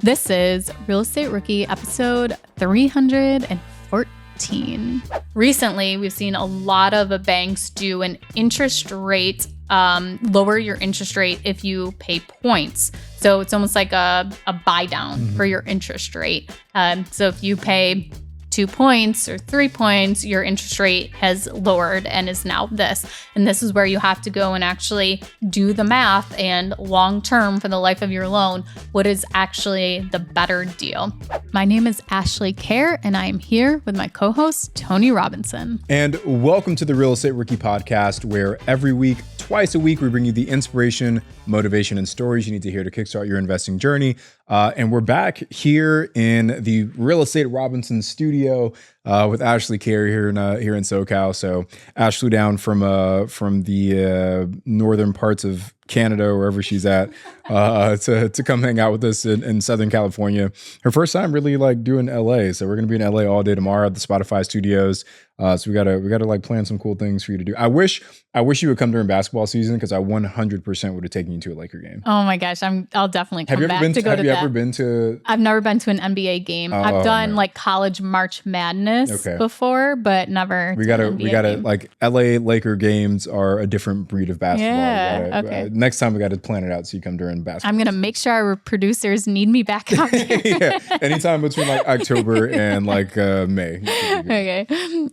This is Real Estate Rookie episode 314. Recently, we've seen a lot of banks do an interest rate, lower your interest rate if you pay points. So it's almost like a buy down for your interest rate. So if you pay 2 points or 3 points, your interest rate has lowered and is now this. And this is where you have to go and actually do the math and long term for the life of your loan, what is actually the better deal. My name is Ashley Kerr, and I am here with my co-host, Tony Robinson. And welcome to the Real Estate Rookie podcast, where every week, twice a week, we bring you the inspiration, motivation, and stories you need to hear to kickstart your investing journey. And we're back here in the Real Estate Robinson studio with Ashley Kerr here in SoCal. So Ashley down from the northern parts of Canada, wherever she's at, to come hang out with us in Southern California. Her first time really like doing LA. So we're gonna be in LA all day tomorrow at the Spotify studios. So we gotta like plan some cool things for you to do. I wish you would come during basketball season, because I 100% would have taken you to a Laker game. Oh my gosh, I'll definitely come back to go to that. Have you ever been to? I've never been to an NBA game. I've done like college March Madness before, but never. We gotta like LA Laker games are a different breed of basketball. Yeah. Okay. Next time we got to plan it out so you come during basketball. I'm gonna make sure our producers need me back out here. Yeah, anytime between like October and like May. Okay.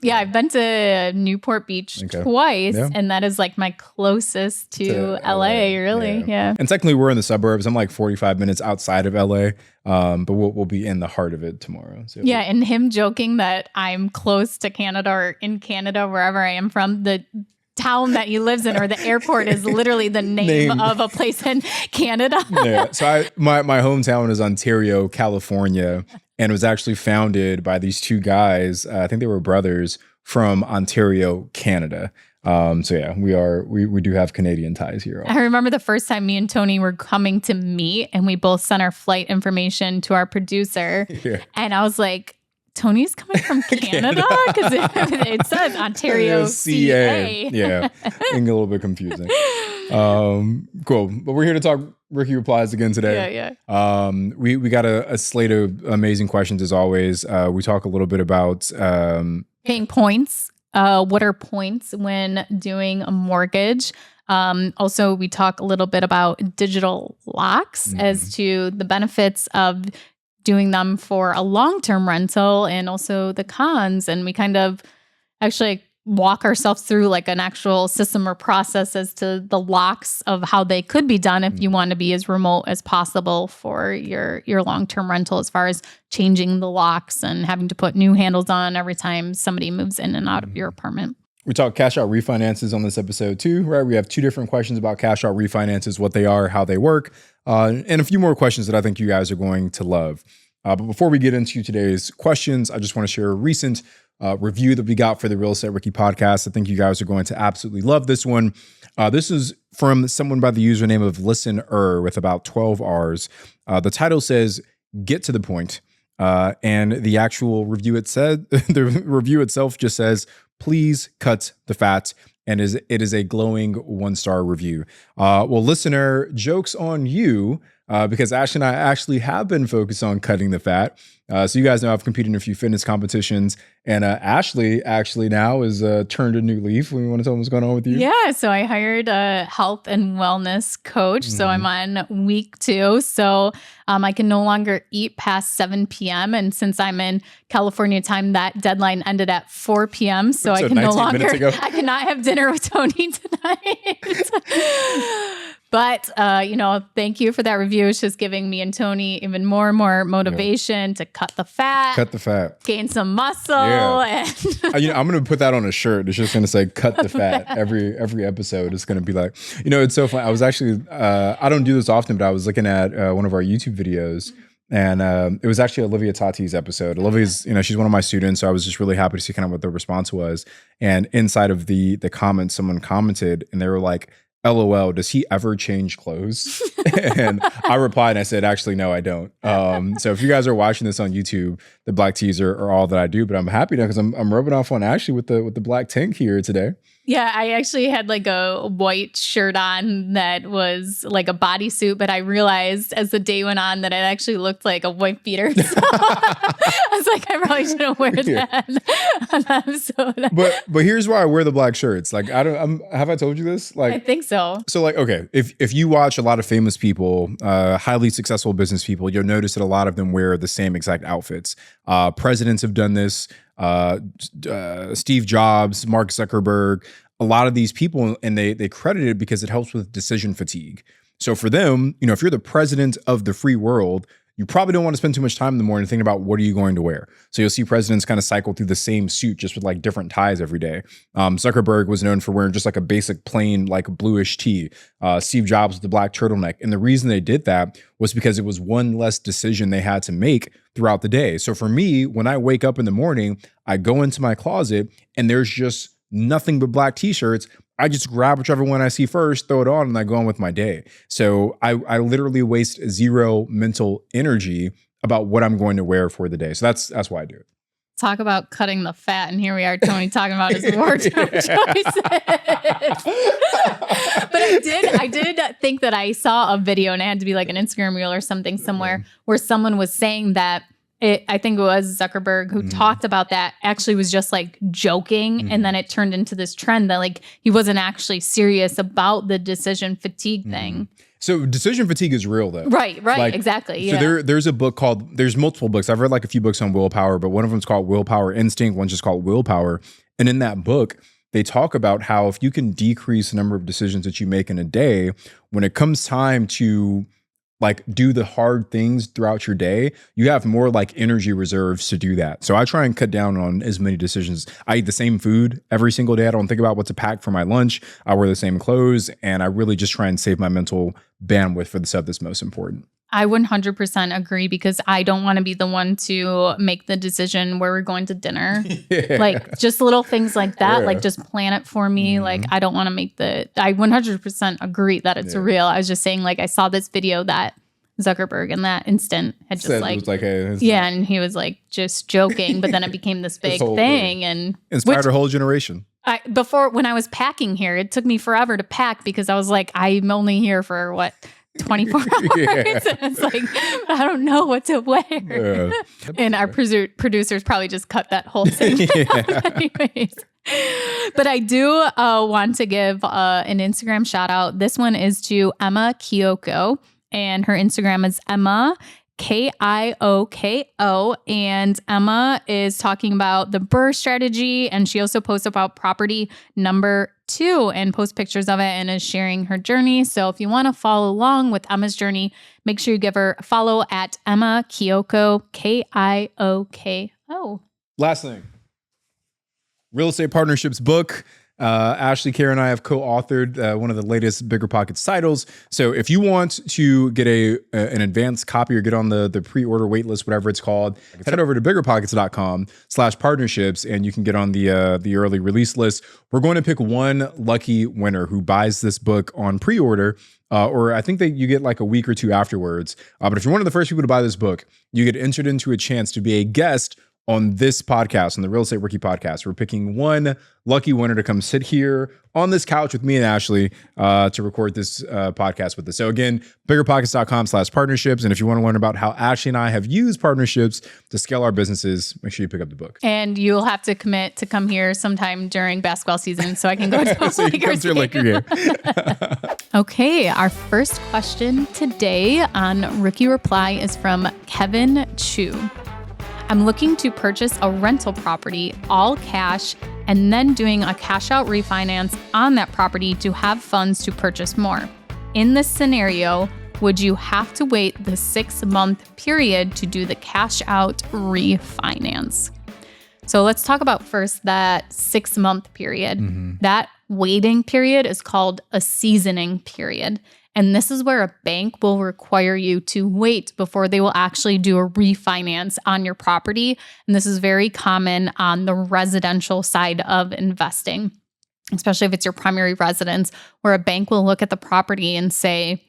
Yeah, I've been to Newport Beach twice, and that is like my closest to LA, really. Yeah. And technically we're in the suburbs. I'm like 45 minutes outside of LA, but we'll be in the heart of it tomorrow. So yeah, and him joking that I'm close to Canada or in Canada, wherever I am from, the town that he lives in or the airport is literally the name of a place in Canada. Yeah. So my hometown is Ontario, California, and it was actually founded by these two guys. I think they were brothers from Ontario, Canada. So yeah, we do have Canadian ties here. I remember the first time me and Tony were coming to meet, and we both sent our flight information to our producer. Yeah. And I was like, Tony's coming from Canada? Because it says Ontario, CA. Yeah, getting a little bit confusing. Cool. But we're here to talk Rookie Replies again today. Yeah. We got a slate of amazing questions as always. We talk a little bit about paying points. What are points when doing a mortgage? Also, we talk a little bit about digital locks as to the benefits of doing them for a long-term rental and also the cons. And we kind of actually walk ourselves through like an actual system or process as to the locks of how they could be done if you want to be as remote as possible for your long-term rental, as far as changing the locks and having to put new handles on every time somebody moves in and out of your apartment. We talk cash out refinances on this episode too, right? We have two different questions about cash out refinances, what they are, how they work, and a few more questions that I think you guys are going to love. But before we get into today's questions, I just want to share a recent review that we got for the Real Estate Rookie podcast. I think you guys are going to absolutely love this one. This is from someone by the username of Listener with about 12 R's. The title says, "Get to the point." And the actual review, the review itself just says, "Please cut the fat." And it is a glowing 1-star review. Well, Listener, joke's on you, because Ash and I actually have been focused on cutting the fat. So you guys know I've competed in a few fitness competitions, and Ashley actually now is turned a new leaf. You want to tell them what's going on with you? Yeah, so I hired a health and wellness coach. So I'm on week 2. So I can no longer eat past 7 p.m. And since I'm in California time, that deadline ended at 4 p.m. So I can no longer, I cannot have dinner with Tony tonight. But, thank you for that review. It's just giving me and Tony even more and more motivation to cut the fat, gain some muscle. Yeah. And I'm going to put that on a shirt. It's just going to say cut the fat. Every episode is going to be like, it's so funny. I was actually, I don't do this often, but I was looking at one of our YouTube videos, and it was actually Olivia Tati's episode. Olivia's, she's one of my students. So I was just really happy to see kind of what the response was. And inside of the comments, someone commented, and they were like, LOL, does he ever change clothes? And I replied and I said, actually, no, I don't. So if you guys are watching this on YouTube, the black tees are all that I do, but I'm happy now because I'm rubbing off on Ashley with the black tank here today. Yeah, I actually had like a white shirt on that was like a bodysuit, but I realized as the day went on that it actually looked like a white beater. So I was like, I probably shouldn't wear that on that episode. But here's why I wear the black shirts. Like have I told you this? I Like think so. so like okay, if you watch a lot of famous people, highly successful business people, you'll notice that a lot of them wear the same exact outfits. Presidents have done this. Steve Jobs, Mark Zuckerberg, a lot of these people, and they credit it because it helps with decision fatigue. So for them, if you're the president of the free world, you probably don't want to spend too much time in the morning thinking about what are you going to wear. So you'll see presidents kind of cycle through the same suit just with like different ties every day. Zuckerberg was known for wearing just like a basic plain like bluish tee. Steve Jobs with the black turtleneck. And the reason they did that was because it was one less decision they had to make throughout the day. So for me, when I wake up in the morning, I go into my closet and there's just nothing but black t-shirts. I just grab whichever one I see first, throw it on, and I go on with my day. So I literally waste zero mental energy about what I'm going to wear for the day. So that's why I do it. Talk about cutting the fat, and here we are, Tony, talking about his wardrobe choices. But I did think that I saw a video, and it had to be like an Instagram reel or something somewhere, where someone was saying that I think it was Zuckerberg who talked about that, actually was just like joking. And then it turned into this trend that like he wasn't actually serious about the decision fatigue thing. So decision fatigue is real though. Right, Like, exactly. So Yeah. there's a book there's multiple books. I've read like a few books on willpower, but one of them is called Willpower Instinct. One's just called Willpower. And in that book, they talk about how if you can decrease the number of decisions that you make in a day, when it comes time to like do the hard things throughout your day, you have more like energy reserves to do that. So I try and cut down on as many decisions. I eat the same food every single day. I don't think about what to pack for my lunch. I wear the same clothes, and I really just try and save my mental bandwidth for the stuff that's most important. I 100% agree, because I don't want to be the one to make the decision where we're going to dinner. Yeah. Like just little things like that, Yeah. like just plan it for me. Like I don't want to make I 100% agree that it's real. I was just saying, like, I saw this video that Zuckerberg in that instant had just Said like, it was like, hey, yeah. And he was like just joking, but then it became this big whole thing. And inspired a whole generation. when I was packing here, it took me forever to pack because I was like, I'm only here for what? 24 hours. Yeah. And it's like, I don't know what to wear. And our producers probably just cut that whole thing. Anyways. But I do want to give an Instagram shout out. This one is to Emma Kyoko, and her Instagram is Emma Kioko, and Emma is talking about the BRRRR strategy, and she also posts about property number 2 and posts pictures of it and is sharing her journey. So if you want to follow along with Emma's journey, make sure you give her a follow at Emma Kyoko, Kioko. Last thing, Real Estate Partnerships book. Ashley, Kara, and I have co-authored one of the latest Bigger Pockets titles. So if you want to get an advanced copy or get on the pre-order wait list, whatever it's called, head over to biggerpockets.com/partnerships and you can get on the early release list. We're going to pick one lucky winner who buys this book on pre-order, or I think that you get like a week or two afterwards. But if you're one of the first people to buy this book, you get entered into a chance to be a guest on this podcast, on the Real Estate Rookie podcast. We're picking one lucky winner to come sit here on this couch with me and Ashley to record this podcast with us. So again, biggerpockets.com/partnerships. And if you want to learn about how Ashley and I have used partnerships to scale our businesses, make sure you pick up the book. And you'll have to commit to come here sometime during basketball season so I can go to So you come to Laker game. Okay, our first question today on Rookie Reply is from Kevin Chu. I'm looking to purchase a rental property, all cash, and then doing a cash out refinance on that property to have funds to purchase more. In this scenario, would you have to wait the 6-month period to do the cash out refinance? So let's talk about first that 6-month period. That waiting period is called a seasoning period. And this is where a bank will require you to wait before they will actually do a refinance on your property. And this is very common on the residential side of investing, especially if it's your primary residence, where a bank will look at the property and say,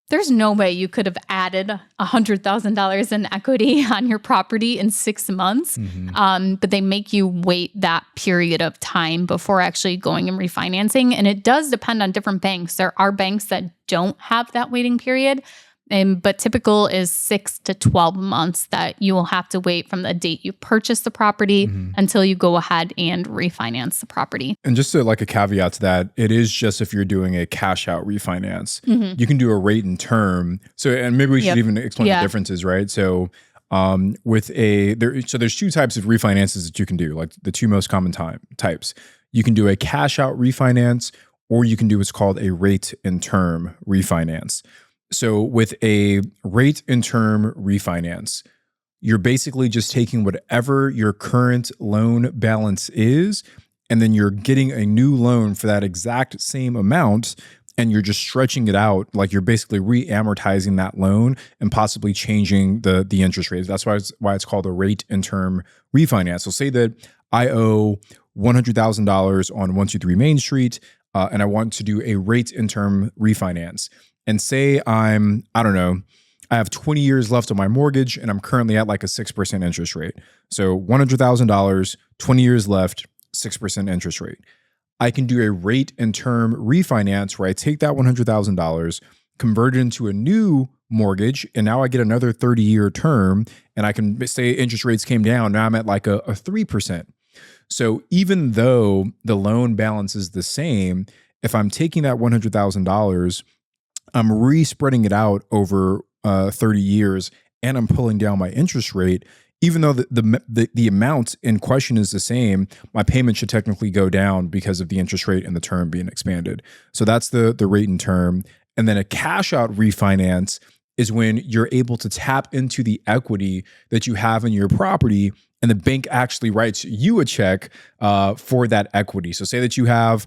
there's no way you could have added $100,000 in equity on your property in 6 months. But they make you wait that period of time before actually going and refinancing. And it does depend on different banks. There are banks that don't have that waiting period. But typical is 6 to 12 months that you will have to wait from the date you purchase the property until you go ahead and refinance the property. And just like a caveat to that, it is just if you're doing a cash out refinance. You can do a rate and term. So, and maybe we should even explain the differences, right? So, there's two types of refinances that you can do, like the two most common types. You can do a cash out refinance, or you can do what's called a rate and term refinance. So with a rate and term refinance, you're basically just taking whatever your current loan balance is, and then you're getting a new loan for that exact same amount, and you're just stretching it out. Like you're basically re-amortizing that loan and possibly changing the interest rates. That's why it's called a rate and term refinance. So say that I owe $100,000 on 123 Main Street, and I want to do a rate and term refinance. And say I have 20 years left on my mortgage and I'm currently at like a 6% interest rate. So $100,000, 20 years left, 6% interest rate. I can do a rate and term refinance where I take that $100,000, convert it into a new mortgage, and now I get another 30-year term, and I can say interest rates came down. Now I'm at like a 3%. So even though the loan balance is the same, if I'm taking that $100,000, I'm re-spreading it out over 30 years, and I'm pulling down my interest rate. Even though the amount in question is the same, my payment should technically go down because of the interest rate and the term being expanded. So that's the rate and term. And then a cash out refinance is when you're able to tap into the equity that you have in your property, and the bank actually writes you a check for that equity. So say that you have,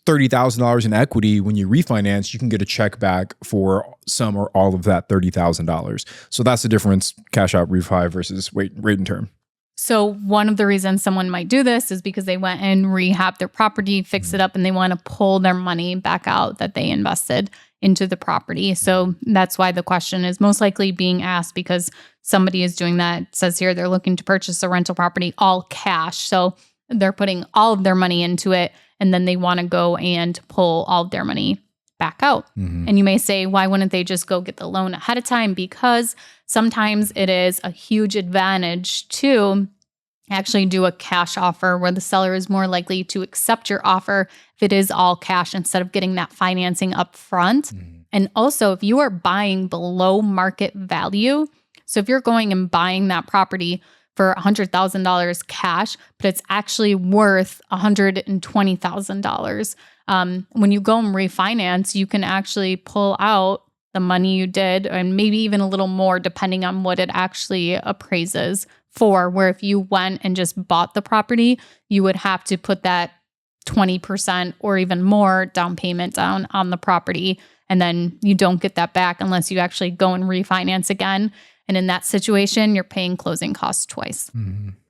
$30,000 in equity. When you refinance, you can get a check back for some or all of that $30,000. So that's the difference, cash out refi versus rate and term. So one of the reasons someone might do this is because they went and rehab their property, fix it up, and they want to pull their money back out that they invested into the property. So that's why the question is most likely being asked, because somebody is doing that. It says here they're looking to purchase a rental property all cash. So they're putting all of their money into it, and then they want to go and pull all of their money back out. And you may say, why wouldn't they just go get the loan ahead of time? Because sometimes it is a huge advantage to actually do a cash offer where the seller is more likely to accept your offer if it is all cash instead of getting that financing up front. And also, if you are buying below market value, so if you're going and buying that property for $100,000 cash, but it's actually worth $120,000. When you go and refinance, you can actually pull out the money you did, and maybe even a little more depending on what it actually appraises for, where if you went and just bought the property, you would have to put that 20% or even more down payment down on the property. And then you don't get that back unless you actually go and refinance again. And in that situation, you're paying closing costs twice.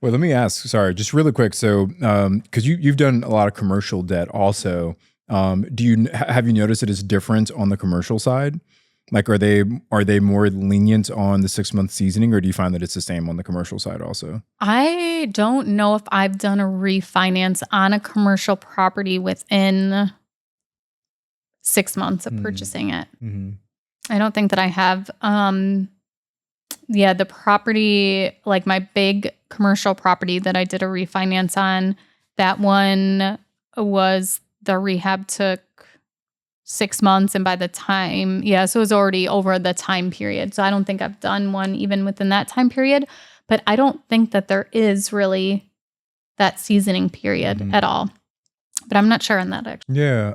Well, let me ask, sorry, just really quick. So, because you've done a lot of commercial debt also, have you noticed that it's different on the commercial side? Like, are they more lenient on the 6-month seasoning, or do you find that it's the same on the commercial side also? I don't know if I've done a refinance on a commercial property within 6 months of purchasing it. I don't think that I have. The property, like my big commercial property that I did a refinance on, that one was the rehab took 6 months. And by the time, so it was already over the time period. So I don't think I've done one even within that time period. But I don't think that there is really that seasoning period at all. But I'm not sure on that actually. Yeah,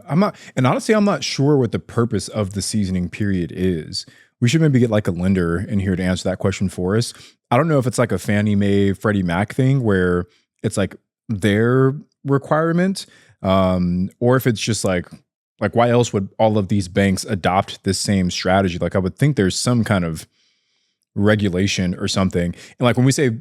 and honestly, I'm not sure what the purpose of the seasoning period is. We should maybe get like a lender in here to answer that question for us. I don't know if it's like a Fannie Mae, Freddie Mac thing where it's like their requirement, or if it's just like why else would all of these banks adopt this same strategy? Like I would think there's some kind of regulation or something. And like when we say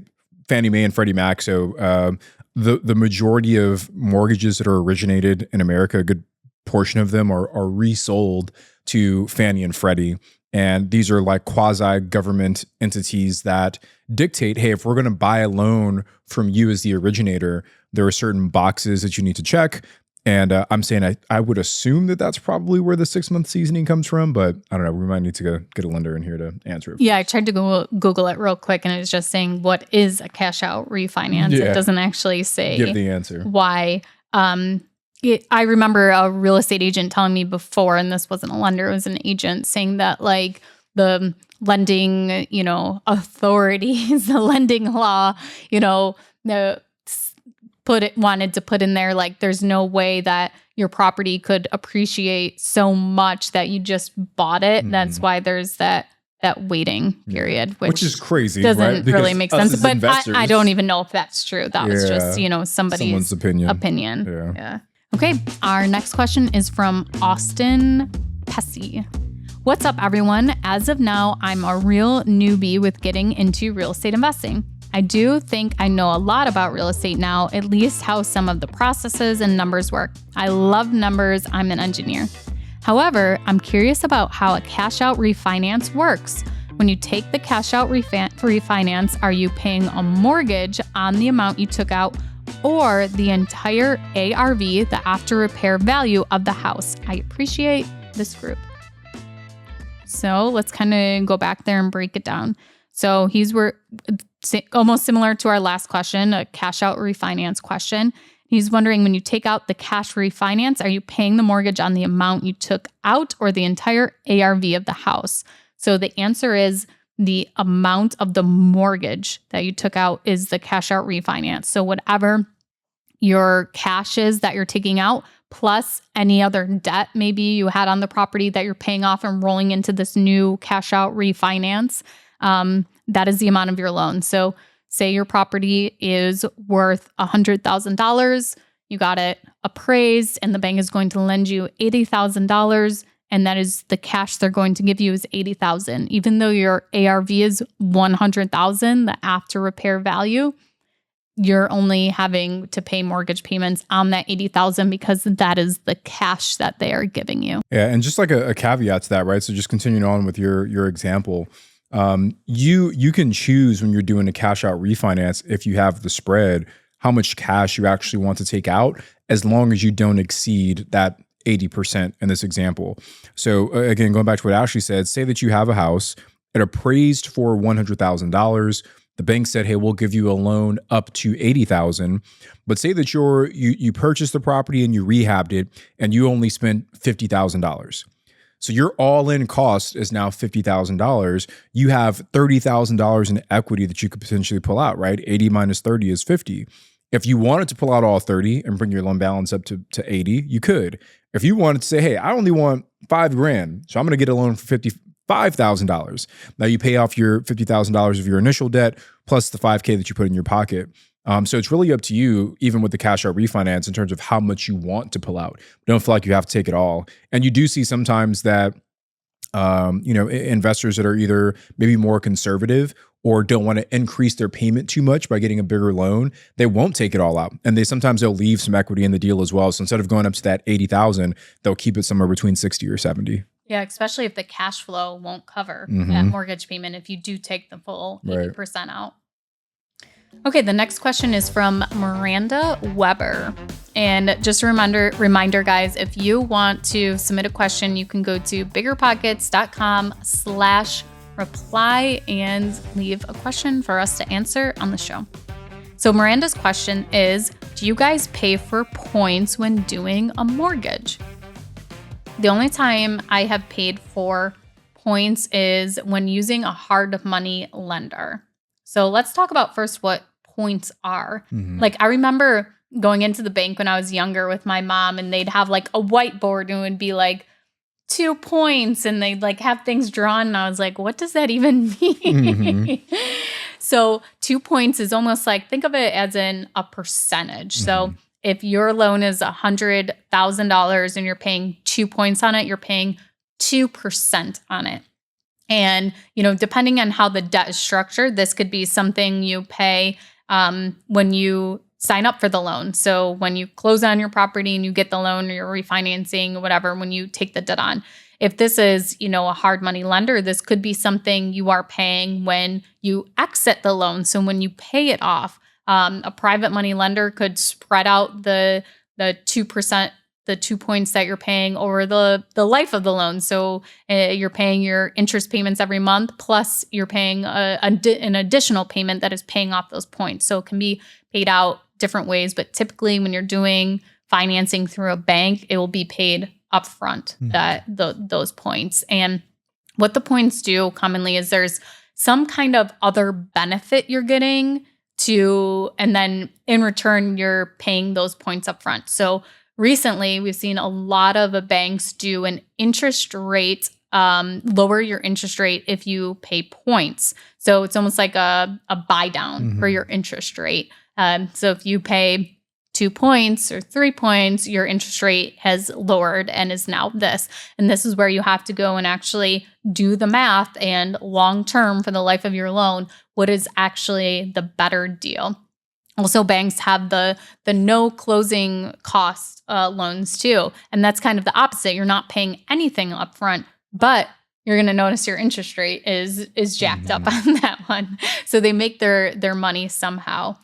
Fannie Mae and Freddie Mac, so the majority of mortgages that are originated in America, a good portion of them are resold to Fannie and Freddie. And these are like quasi-government entities that dictate, hey, if we're going to buy a loan from you as the originator, there are certain boxes that you need to check. And I'm saying I would assume that that's probably where the 6-month seasoning comes from, but I don't know. We might need to go get a lender in here to answer it. Yeah, I tried to Google it real quick, and it's just saying, what is a cash out refinance? Yeah. It doesn't actually say Give the answer. Why. I remember a real estate agent telling me before, and this wasn't a lender, it was an agent, saying that like the lending, authorities, the lending law, wanted to put in there, like, there's no way that your property could appreciate so much that you just bought it. Mm-hmm. That's why there's that waiting period, which is crazy. Doesn't really make sense. But I don't even know if that's true. That was just, someone's opinion. Yeah. Okay. Our next question is from Austin Pessy. What's up, everyone? As of now, I'm a real newbie with getting into real estate investing. I do think I know a lot about real estate now, at least how some of the processes and numbers work. I love numbers. I'm an engineer. However, I'm curious about how a cash out refinance works. When you take the cash out refinance, are you paying a mortgage on the amount you took out or the entire ARV, the after repair value of the house? I appreciate this group. So let's kind of go back there and break it down. So we're almost similar to our last question, a cash out refinance question. He's wondering, when you take out the cash refinance, are you paying the mortgage on the amount you took out or the entire ARV of the house? So the answer is the amount of the mortgage that you took out is the cash out refinance. So whatever your cash is that you're taking out, plus any other debt maybe you had on the property that you're paying off and rolling into this new cash out refinance, that is the amount of your loan. So say your property is worth $100,000, you got it appraised, and the bank is going to lend you $80,000, and that is the cash they're going to give you is $80,000. Even though your ARV is $100,000, the after repair value, you're only having to pay mortgage payments on that $80,000 because that is the cash that they are giving you. Yeah, and just like a caveat to that, right? So just continuing on with your example, you can choose when you're doing a cash out refinance, if you have the spread, how much cash you actually want to take out, as long as you don't exceed that 80% in this example. So again, going back to what Ashley said, say that you have a house, it appraised for $100,000. The bank said, hey, we'll give you a loan up to $80,000. But say that you purchased the property and you rehabbed it and you only spent $50,000. So your all-in cost is now $50,000. You have $30,000 in equity that you could potentially pull out, right? 80 minus 30 is 50. If you wanted to pull out all 30 and bring your loan balance up to 80, you could. If you wanted to say, hey, I only want $5,000, so I'm going to get a loan for $55,000. Now you pay off your $50,000 of your initial debt plus the $5,000 that you put in your pocket. So it's really up to you, even with the cash out refinance, in terms of how much you want to pull out. Don't feel like you have to take it all. And you do see sometimes that, investors that are either maybe more conservative or don't want to increase their payment too much by getting a bigger loan, they won't take it all out. And they'll leave some equity in the deal as well. So instead of going up to that 80,000, they'll keep it somewhere between 60 or 70. Yeah, especially if the cash flow won't cover that mortgage payment if you do take the full 80% out. Okay, the next question is from Miranda Weber. And just a reminder, guys, if you want to submit a question, you can go to biggerpockets.com/reply and leave a question for us to answer on the show. So Miranda's question is, do you guys pay for points when doing a mortgage? The only time I have paid for points is when using a hard money lender. So let's talk about first what points are. Like, I remember going into the bank when I was younger with my mom, and they'd have like a whiteboard and it would be like 2 points, and they'd like have things drawn. And I was like, what does that even mean? So 2 points is almost like, think of it as in a percentage. So if your loan is $100,000 and you're paying 2 points on it, you're paying 2% on it. And, depending on how the debt is structured, this could be something you pay when you sign up for the loan. So when you close on your property and you get the loan, or you're refinancing or whatever, when you take the debt on, if this is, a hard money lender, this could be something you are paying when you exit the loan. So when you pay it off, a private money lender could spread out the 2%, the 2 points that you're paying over the life of the loan. So you're paying your interest payments every month, plus you're paying an additional payment that is paying off those points. So it can be paid out different ways, but typically when you're doing financing through a bank, it will be paid upfront, those points. And what the points do commonly is there's some kind of other benefit you're getting and then in return, you're paying those points upfront. So recently, we've seen a lot of banks do an interest rate, lower your interest rate if you pay points. So it's almost like a buy down for your interest rate. So if you pay 2 points or 3 points, your interest rate has lowered and is now this. And this is where you have to go and actually do the math and long term for the life of your loan, what is actually the better deal. Also, banks have the no closing cost loans too. And that's kind of the opposite. You're not paying anything up front, but you're going to notice your interest rate is jacked up on that one. So they make their money somehow.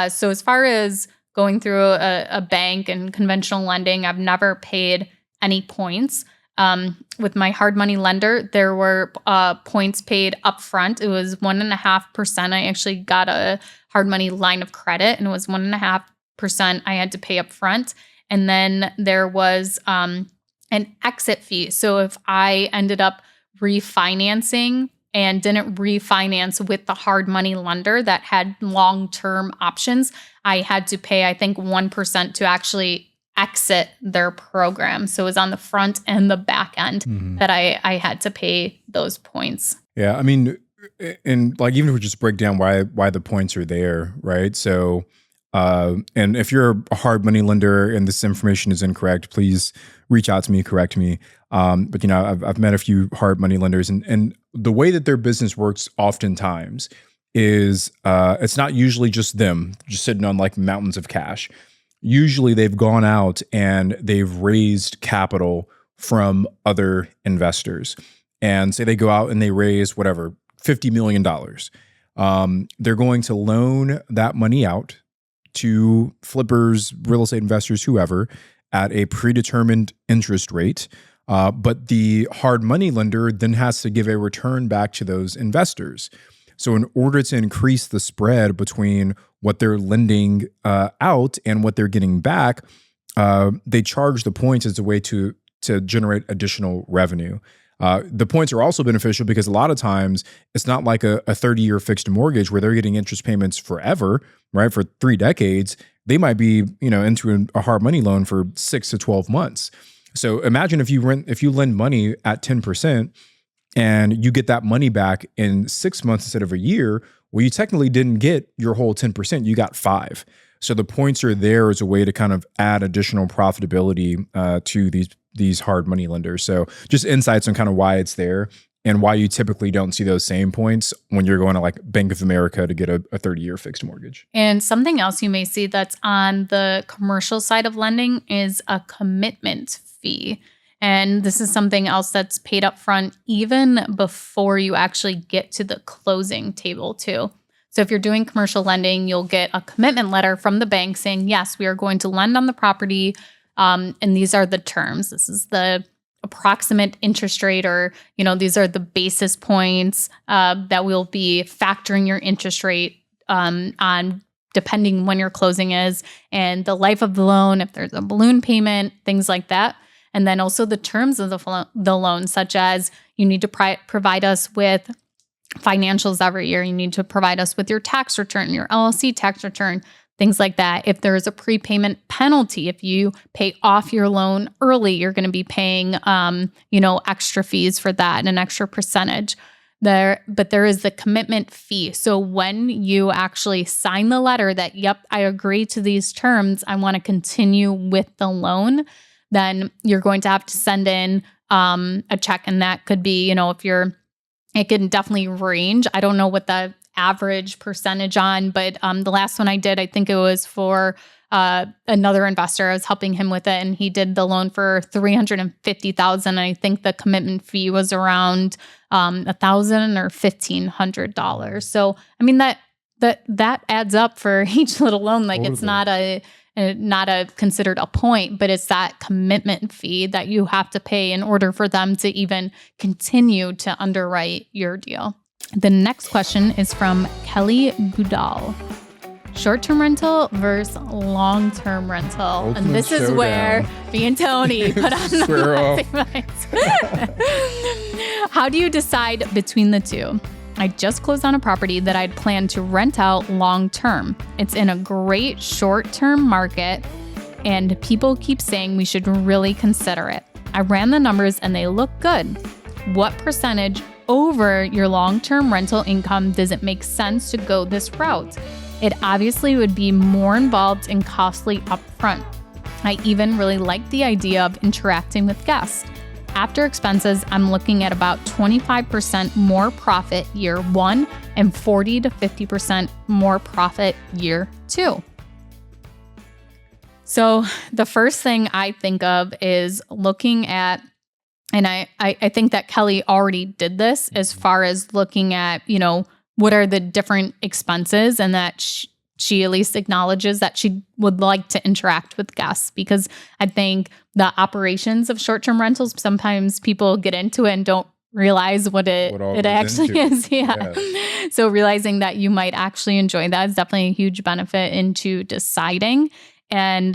So as far as going through a bank and conventional lending, I've never paid any points. With my hard money lender, there were points paid upfront. It was 1.5%. I actually got a hard money line of credit, and it was 1.5% I had to pay upfront. And then there was an exit fee. So if I ended up refinancing and didn't refinance with the hard money lender that had long-term options, I had to pay, I think, 1% to actually exit their program. So it was on the front and the back end that I had to pay those points. Yeah, I mean, and like even if we just break down why the points are there, right? So, and if you're a hard money lender and this information is incorrect, please reach out to me, correct me. But I've met a few hard money lenders, and the way that their business works oftentimes is it's not usually just them just sitting on like mountains of cash. Usually they've gone out and they've raised capital from other investors. And say they go out and they raise whatever, $50 million. They're going to loan that money out to flippers, real estate investors, whoever, at a predetermined interest rate. But the hard money lender then has to give a return back to those investors. So in order to increase the spread between what they're lending out and what they're getting back, they charge the points as a way to generate additional revenue. The points are also beneficial because a lot of times it's not like a 30-year fixed mortgage where they're getting interest payments forever, right? For 3 decades, they might be, into a hard money loan for 6 to 12 months. So imagine if you lend money at 10% and you get that money back in 6 months instead of a year, well, you technically didn't get your whole 10%, you got 5. So the points are there as a way to kind of add additional profitability to these hard money lenders. So just insights on kind of why it's there and why you typically don't see those same points when you're going to like Bank of America to get a 30-year fixed mortgage. And something else you may see that's on the commercial side of lending is a commitment fee. And this is something else that's paid up front even before you actually get to the closing table too. So if you're doing commercial lending, you'll get a commitment letter from the bank saying, yes, we are going to lend on the property. And these are the terms. This is the approximate interest rate, or, these are the basis points that we'll be factoring your interest rate on depending when your closing is, and the life of the loan, if there's a balloon payment, things like that. And then also the terms of the loan, such as you need to provide us with financials every year. You need to provide us with your tax return, your LLC tax return, things like that. If there is a prepayment penalty, if you pay off your loan early, you're going to be paying, extra fees for that and an extra percentage. But there is the commitment fee. So when you actually sign the letter that, yep, I agree to these terms, I want to continue with the loan, then you're going to have to send in a check. And that could be, it can definitely range. I don't know what the average percentage on, but the last one I did, I think it was for another investor. I was helping him with it, and he did the loan for $350,000. I think the commitment fee was around $1,000 or $1,500. So I mean that adds up for each little loan. Like it's not a considered a point, but it's that commitment fee that you have to pay in order for them to even continue to underwrite your deal. The next question is from Kelly Goodall. Short-term rental versus long-term rental. Ultimate and this is where me and Tony put on the lights. How do you decide between the two? I just closed on a property that I'd planned to rent out long-term. It's in a great short-term market, and people keep saying we should really consider it. I ran the numbers and they look good. What percentage over your long-term rental income does it make sense to go this route? It obviously would be more involved and costly upfront. I even really like the idea of interacting with guests. After expenses, I'm looking at about 25% more profit year one and 40 to 50% more profit year two. So the first thing I think of is looking at, and I think that Kelly already did this as far as looking at, what are the different expenses, and that she at least acknowledges that she would like to interact with guests, because I think the operations of short-term rentals, sometimes people get into it and don't realize what it actually is. Yeah. So realizing that you might actually enjoy that is definitely a huge benefit into deciding. And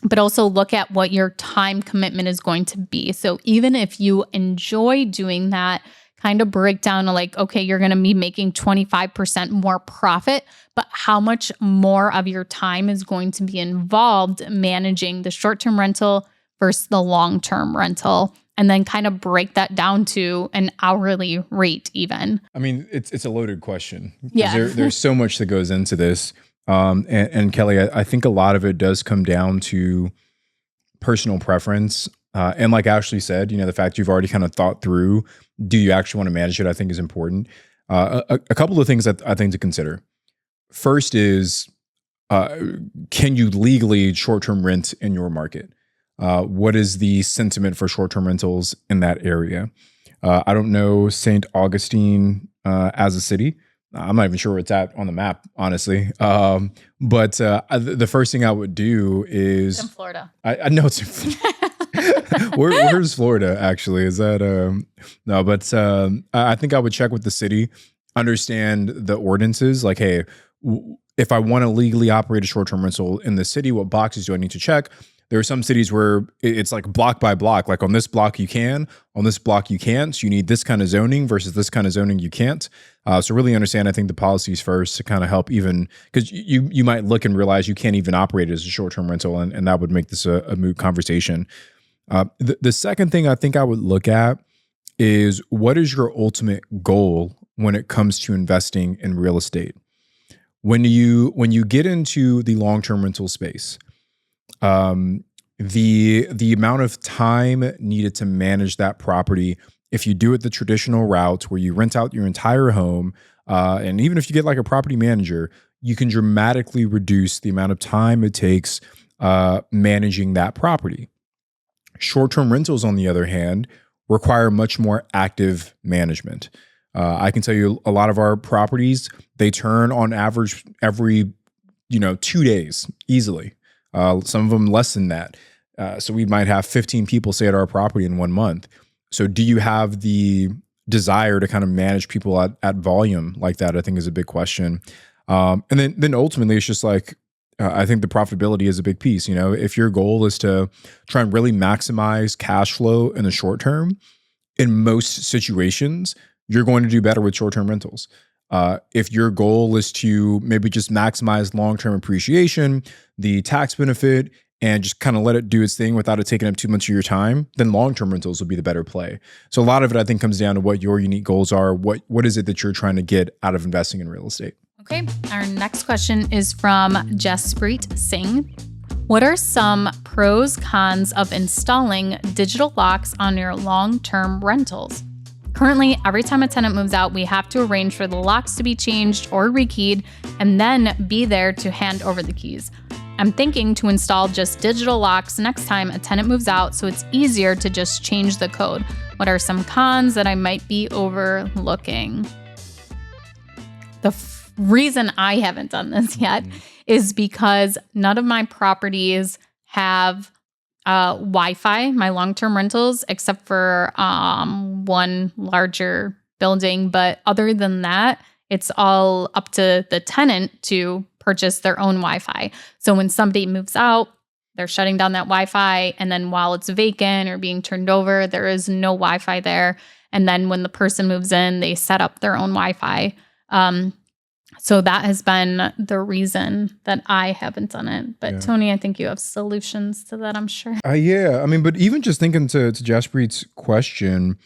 but also look at what your time commitment is going to be. So even if you enjoy doing that, kind of break down to like, okay, you're going to be making 25% more profit, but how much more of your time is going to be involved managing the short-term rental versus the long-term rental? And then kind of break that down to an hourly rate even. I mean, it's a loaded question. Yeah. There's so much that goes into this. And Kelly, I think a lot of it does come down to personal preference. And like Ashley said, the fact you've already kind of thought through, do you actually want to manage it, I think is important. A couple of things that I think to consider. First is, can you legally short-term rent in your market? What is the sentiment for short-term rentals in that area? I don't know St. Augustine as a city. I'm not even sure where it's at on the map, honestly. But the first thing I would do is... It's in Florida. I know it's in Florida. Where's Florida, actually? Is that... No, but I think I would check with the city, understand the ordinances. Like, hey, if I want to legally operate a short-term rental in the city, what boxes do I need to check? There are some cities where it's like block by block, like on this block you can, on this block you can't. So you need this kind of zoning versus this kind of zoning you can't. So really understand, I think, the policies first to kind of help, even because you might look and realize you can't even operate it as a short-term rental, and that would make this a moot conversation. The second thing I think I would look at is, what is your ultimate goal when it comes to investing in real estate? When you get into the long-term rental space, the amount of time needed to manage that property, if you do it the traditional route where you rent out your entire home, and even if you get like a property manager, you can dramatically reduce the amount of time it takes managing that property. Short-term rentals, on the other hand, require much more active management. I can tell you a lot of our properties, they turn on average every 2 days easily. Some of them less than that. So we might have 15 people stay at our property in 1 month. So do you have the desire to kind of manage people at volume like that? I think is a big question. And then ultimately it's just like, I think the profitability is a big piece. If your goal is to try and really maximize cash flow in the short term, in most situations, you're going to do better with short-term rentals. If your goal is to maybe just maximize long-term appreciation, the tax benefit, and just kind of let it do its thing without it taking up too much of your time, then long-term rentals will be the better play. So a lot of it, I think, comes down to what your unique goals are. What is it that you're trying to get out of investing in real estate? Okay, our next question is from Jaspreet Singh. What are some pros, cons of installing digital locks on your long-term rentals? Currently, every time a tenant moves out, we have to arrange for the locks to be changed or rekeyed and then be there to hand over the keys. I'm thinking to install just digital locks next time a tenant moves out so it's easier to just change the code. What are some cons that I might be overlooking? The reason I haven't done this yet is because none of my properties have Wi-Fi, my long-term rentals, except for one larger building. But other than that, it's all up to the tenant to purchase their own Wi-Fi. So when somebody moves out, they're shutting down that Wi-Fi. And then while it's vacant or being turned over, there is no Wi-Fi there. And then when the person moves in, they set up their own Wi-Fi. So that has been the reason that I haven't done it. But Tony, I think you have solutions to that, I'm sure. Yeah. I mean, but even just thinking to Jaspreet's question,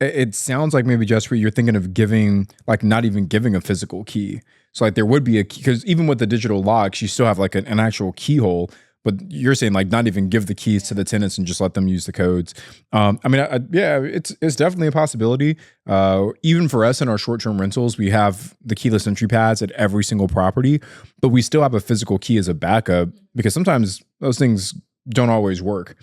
it sounds like maybe Jaspreet, you're thinking of giving, like not even giving a physical key. So like there would be a key, because even with the digital locks, you still have like an actual keyhole. But you're saying like not even give the keys to the tenants and just let them use the codes. I mean, yeah, it's definitely a possibility. Even for us in our short-term rentals, we have the keyless entry pads at every single property, but we still have a physical key as a backup because sometimes those things don't always work.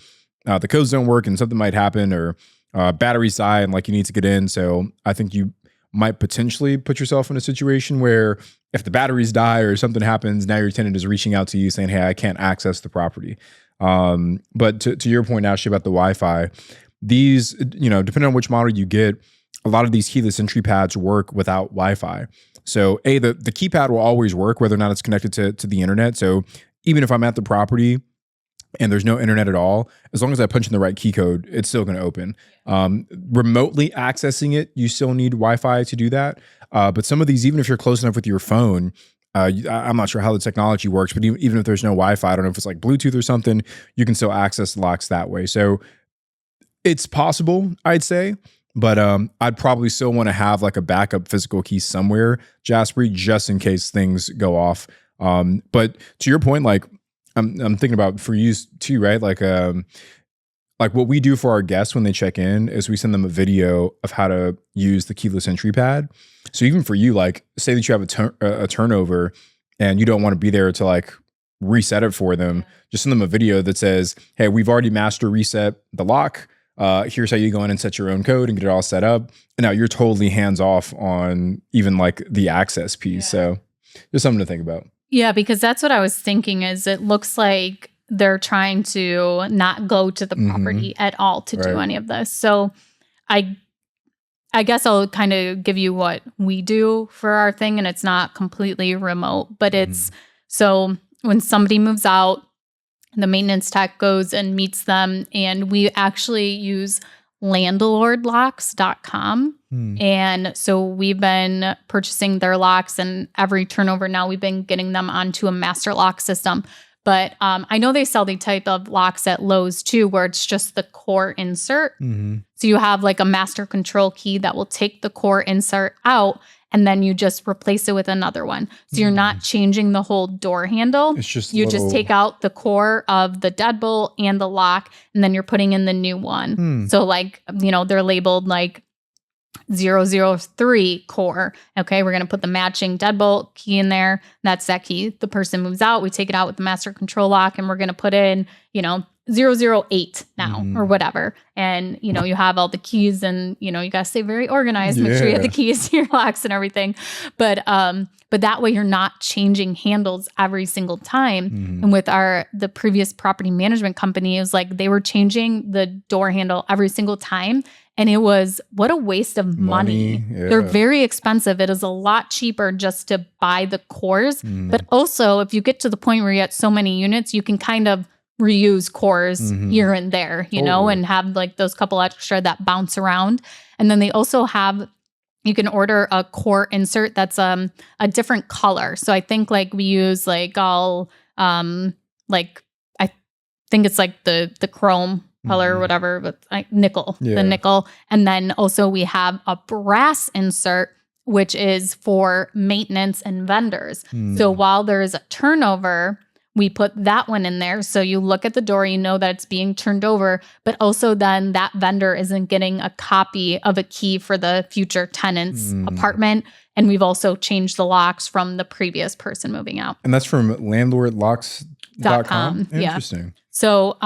The codes don't work and something might happen, or batteries die and like you need to get in. So I think you might potentially put yourself in a situation where if the batteries die or something happens, now your tenant is reaching out to you saying, hey, I can't access the property. But to your point, Ashley, about the Wi-Fi, these, depending on which model you get, a lot of these keyless entry pads work without Wi-Fi. So the keypad will always work, whether or not it's connected to the internet. So even if I'm at the property and there's no internet at all, as long as I punch in the right key code, it's still going to open. Remotely accessing it, you still need Wi-Fi to do that. But some of these, even if you're close enough with your phone, I'm not sure how the technology works, but even if there's no Wi-Fi, I don't know if it's like Bluetooth or something, you can still access the locks that way. So it's possible, I'd say, but I'd probably still want to have like a backup physical key somewhere, Jaspreet, just in case things go off. But to your point, like I'm thinking about for you too, right? Like what we do for our guests when they check in is we send them a video of how to use the keyless entry pad. So even for you, like say that you have a turnover and you don't want to be there to like reset it for them, just send them a video that says, hey, we've already master reset the lock. Here's how you go in and set your own code and get it all set up. And now you're totally hands off on even like the access piece. So there's something to think about. Yeah, because that's what I was thinking is it looks like they're trying to not go to the property at all to do any of this. So I guess I'll kind of give you what we do for our thing, and it's not completely remote, but it's so when somebody moves out, the maintenance tech goes and meets them, and we actually use landlordlocks.com. And so we've been purchasing their locks, and every turnover now we've been getting them onto a master lock system. But I know they sell the type of locks at Lowe's too, where it's just the core insert. So you have like a master control key that will take the core insert out, and then you just replace it with another one. So you're not changing the whole door handle. It's just just take out the core of the deadbolt and the lock, and then you're putting in the new one. So like, they're labeled like 003 core. Okay, we're going to put the matching deadbolt key in there. That's that key. The person moves out, we take it out with the master control lock, and we're going to put in, 008 now or whatever. And, you have all the keys, and, you got to stay very organized. Make sure you have the keys to your locks and everything. But that way you're not changing handles every single time. And with the previous property management company, it was like they were changing the door handle every single time. And it was, what a waste of money. They're very expensive. It is a lot cheaper just to buy the cores. But also, if you get to the point where you get so many units, you can kind of reuse cores here and there, and have like those couple extra that bounce around. And then they also have, you can order a core insert that's a different color. So I think like we use like all, like, I think it's like the chrome color or whatever, but nickel, the nickel. And then also we have a brass insert, which is for maintenance and vendors. So while there's a turnover, we put that one in there. So you look at the door, you know that it's being turned over, but also then that vendor isn't getting a copy of a key for the future tenant's apartment. And we've also changed the locks from the previous person moving out. And that's from landlordlocks.com? Yeah. Interesting. So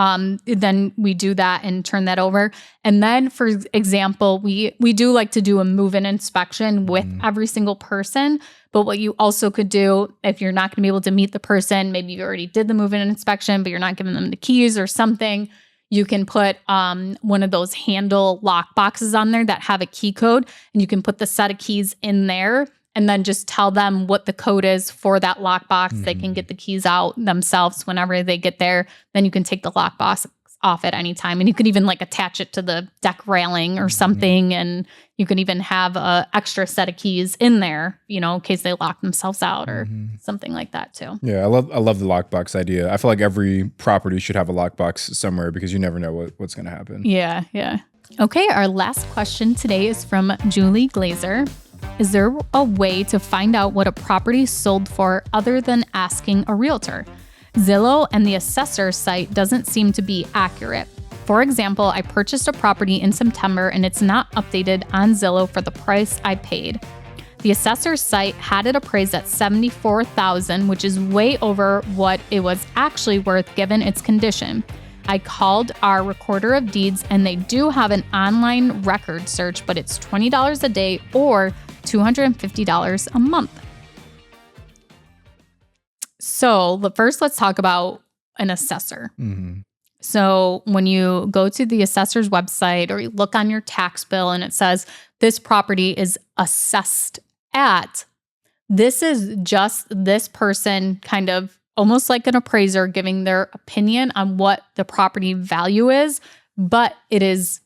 then we do that and turn that over. And then, for example, we do like to do a move-in inspection with every single person. But what you also could do, if you're not going to be able to meet the person, maybe you already did the move-in inspection, but you're not giving them the keys or something, you can put one of those handle lock boxes on there that have a key code, and you can put the set of keys in there and then just tell them what the code is for that lockbox. They can get the keys out themselves whenever they get there. Then you can take the lockbox off at any time. And you could even like attach it to the deck railing or something. And you can even have a extra set of keys in there, you know, in case they lock themselves out or something like that too. Yeah, I love the lockbox idea. I feel like every property should have a lockbox somewhere because you never know what's going to happen. Yeah. Okay, our last question today is from Julie Glazer. Is there a way to find out what a property sold for other than asking a realtor? Zillow and the assessor site doesn't seem to be accurate. For example, I purchased a property in September and it's not updated on Zillow for the price I paid. The assessor's site had it appraised at $74,000, which is way over what it was actually worth given its condition. I called our recorder of deeds and they do have an online record search, but it's $20 a day or $250 a month. So first, let's talk about an assessor. So when you go to the assessor's website or you look on your tax bill and it says this property is assessed at, this is just this person kind of almost like an appraiser giving their opinion on what the property value is, but it is,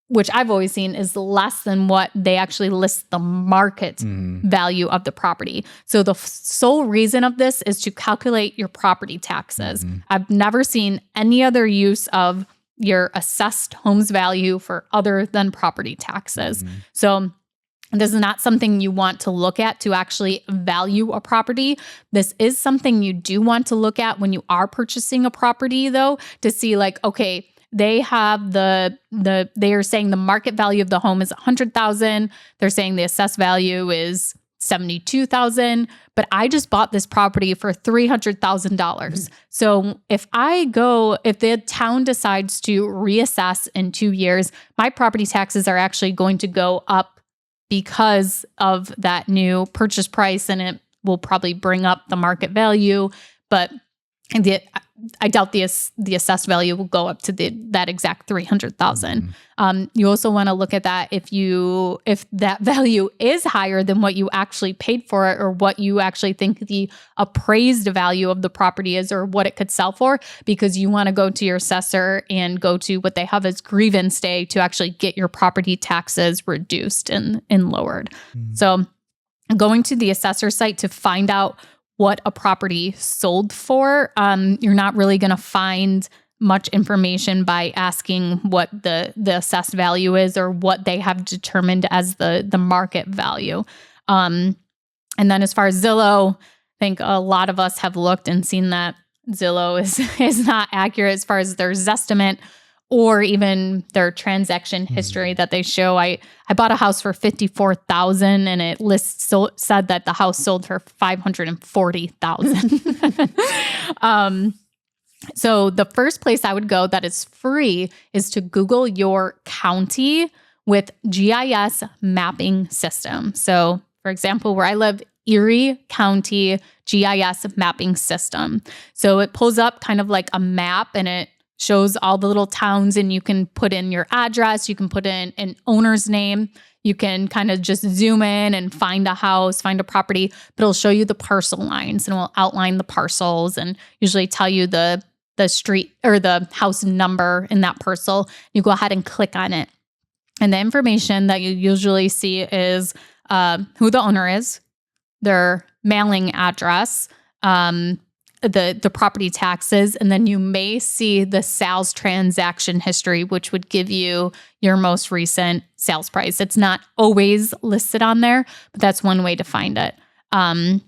which I've always seen, is less than what they actually list the market value of the property. So the sole reason of this is to calculate your property taxes. I've never seen any other use of your assessed home's value for other than property taxes. So this is not something you want to look at to actually value a property. This is something you do want to look at when you are purchasing a property, though, to see like, okay, they have they are saying the market value of the home is $100,000. They're saying the assessed value is $72,000, but I just bought this property for $300,000. So if the town decides to reassess in 2 years, my property taxes are actually going to go up because of that new purchase price, and it will probably bring up the market value, but I doubt the assessed value will go up to that exact $300,000. You also want to look at that if that value is higher than what you actually paid for it, or what you actually think the appraised value of the property is, or what it could sell for, because you want to go to your assessor and go to what they have as grievance day to actually get your property taxes reduced and lowered. So going to the assessor site to find out what a property sold for, you're not really going to find much information by asking what the assessed value is or what they have determined as the market value. And then as far as Zillow, I think a lot of us have looked and seen that Zillow is not accurate as far as their Zestimate or even their transaction history that they show. I bought a house for $54,000 and it said that the house sold for $540,000. So the first place I would go that is free is to Google your county with GIS mapping system. So for example, where I live, Erie County GIS mapping system. So it pulls up kind of like a map and it shows all the little towns, and you can put in your address, you can put in an owner's name, you can kind of just zoom in and find a house, find a property, but it'll show you the parcel lines and it will outline the parcels and usually tell you the street or the house number in that parcel. You go ahead and click on it. And the information that you usually see is who the owner is, their mailing address, the property taxes, and then you may see the sales transaction history, which would give you your most recent sales price. It's not always listed on there, but that's one way to find it. And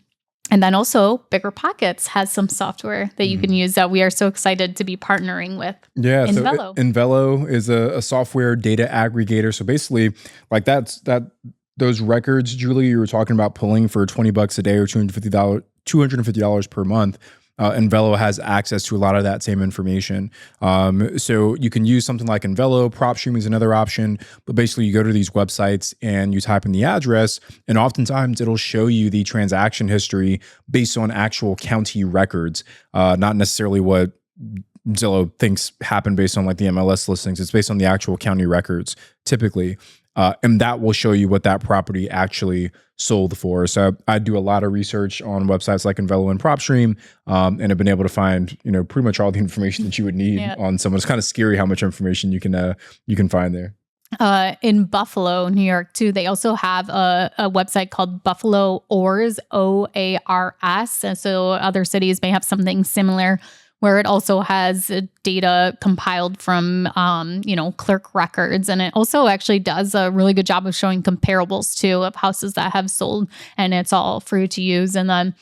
And then also Bigger Pockets has some software that you can use that we are so excited to be partnering with. Yeah, Envelo. so Envelo is a software data aggregator. So basically, like those records, Julie, you were talking about pulling for $20 a day or $250 per month. Envelo has access to a lot of that same information. So you can use something like Envelo. PropStream is another option. But basically, you go to these websites and you type in the address, and oftentimes it'll show you the transaction history based on actual county records, not necessarily what Zillow thinks happened based on like the MLS listings. It's based on the actual county records typically. And that will show you what that property actually sold for. So I do a lot of research on websites like Envelo and PropStream, and have been able to find, pretty much all the information that you would need on someone. It's kind of scary how much information you can find there. In Buffalo, New York, too, they also have a website called Buffalo OARS, OARS. And so other cities may have something similar, where it also has data compiled from, clerk records. And it also actually does a really good job of showing comparables, too, of houses that have sold. And it's all free to use. And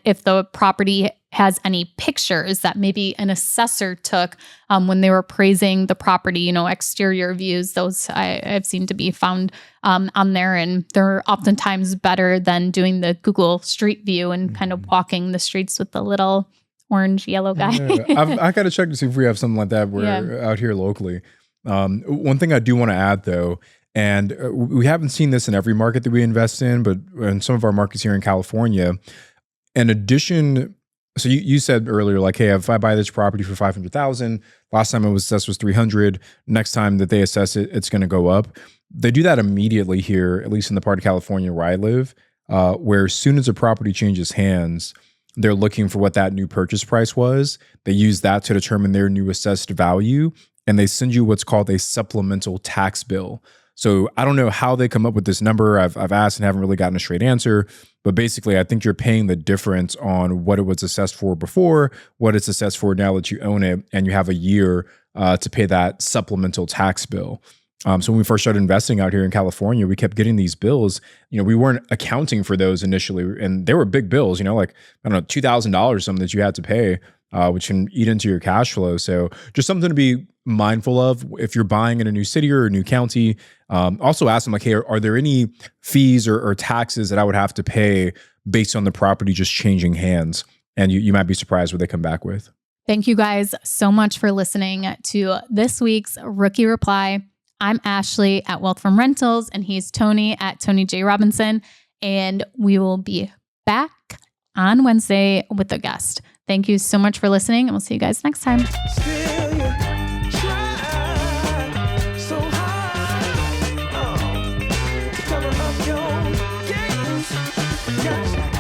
if the property has any pictures that maybe an assessor took when they were appraising the property, exterior views, those I've seen to be found on there. And they're oftentimes better than doing the Google Street View and kind of walking the streets with the little orange, yellow guy. I got to check to see if we have something like that out here locally. One thing I do want to add, though, and we haven't seen this in every market that we invest in, but in some of our markets here in California, in addition, so you said earlier, like, hey, if I buy this property for $500,000, last time it was assessed was $300,000. Next time that they assess it, it's going to go up. They do that immediately here, at least in the part of California where I live, where as soon as a property changes hands, they're looking for what that new purchase price was. They use that to determine their new assessed value, and they send you what's called a supplemental tax bill. So I don't know how they come up with this number. I've asked and haven't really gotten a straight answer, but basically I think you're paying the difference on what it was assessed for before, what it's assessed for now that you own it, and you have a year to pay that supplemental tax bill. So when we first started investing out here in California, we kept getting these bills. We weren't accounting for those initially, and they were big bills. Like, I don't know, $2,000 something that you had to pay, which can eat into your cash flow. So just something to be mindful of if you're buying in a new city or a new county. Also ask them, like, hey, are there any fees or taxes that I would have to pay based on the property just changing hands? And you might be surprised what they come back with. Thank you guys so much for listening to this week's Rookie Reply. I'm Ashley at Wealth from Rentals, and he's Tony at Tony J. Robinson. And we will be back on Wednesday with a guest. Thank you so much for listening, and we'll see you guys next time. Cover up your games.